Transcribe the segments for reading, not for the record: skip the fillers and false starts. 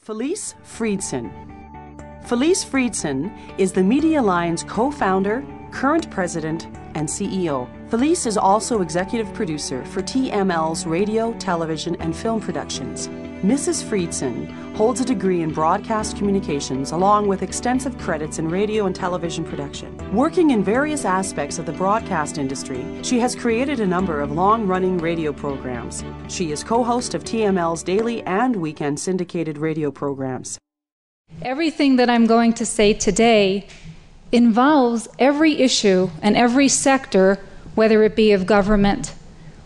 Felice Friedson. Felice Friedson is the Media Line's co-founder, current president, and CEO. Felice is also executive producer for TML's radio, television, and film productions. Mrs. Friedson holds a degree in broadcast communications along with extensive credits in radio and television production. Working in various aspects of the broadcast industry, she has created a number of long-running radio programs. She is co-host of TML's daily and weekend syndicated radio programs. Everything that I'm going to say today involves every issue and every sector, whether it be of government,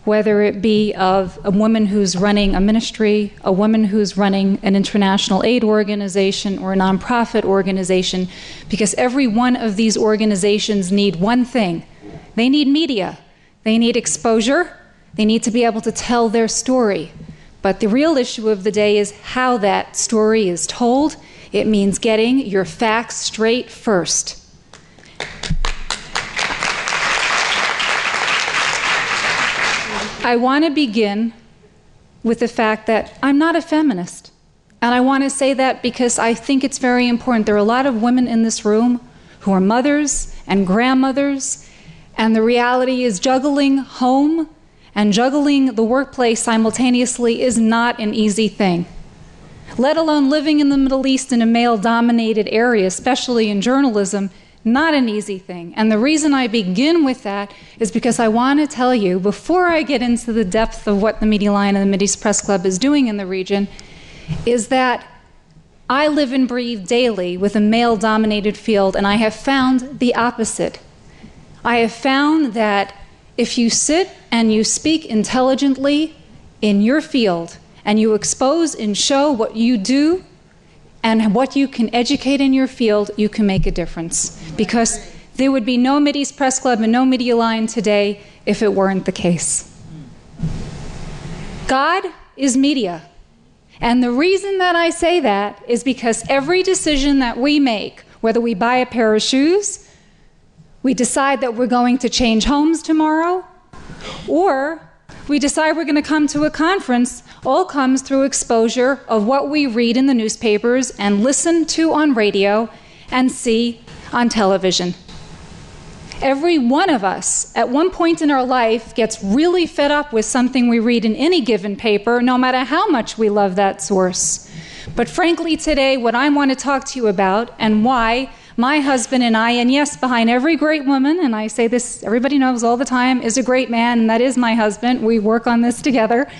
whether it be of a woman who's running a ministry, a woman who's running an international aid organization or a nonprofit organization, because every one of these organizations need one thing. They need media. They need exposure. They need to be able to tell their story. But the real issue of the day is how that story is told. It means getting your facts straight first. I want to begin with the fact that I'm not a feminist. And I want to say that because I think it's very important. There are a lot of women in this room who are mothers and grandmothers, and the reality is juggling home and juggling the workplace simultaneously is not an easy thing. Let alone living in the Middle East in a male-dominated area, especially in journalism, not an easy thing. And the reason I begin with that is because I want to tell you, before I get into the depth of what the Media Line and the Mideast Press Club is doing in the region, is that I live and breathe daily with a male-dominated field, and I have found the opposite. I have found that if you sit and you speak intelligently in your field, and you expose and show what you do and what you can educate in your field, you can make a difference. Because there would be no Mideast Press Club and no Media Line today if it weren't the case. God is media. And the reason that I say that is because every decision that we make, whether we buy a pair of shoes, we decide that we're going to change homes tomorrow, or we decide we're going to come to a conference, all comes through exposure of what we read in the newspapers and listen to on radio and see on television. Every one of us, at one point in our life, gets really fed up with something we read in any given paper, no matter how much we love that source. But frankly, today, what I want to talk to you about, and why my husband and I, and yes, behind every great woman, and I say this, everybody knows all the time, is a great man, and that is my husband, we work on this together,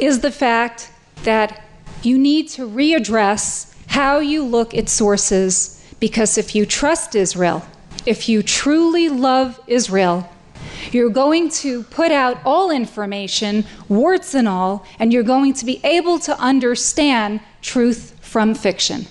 is the fact that you need to readdress how you look at sources, because if you trust Israel, if you truly love Israel, you're going to put out all information, warts and all, and you're going to be able to understand truth from fiction.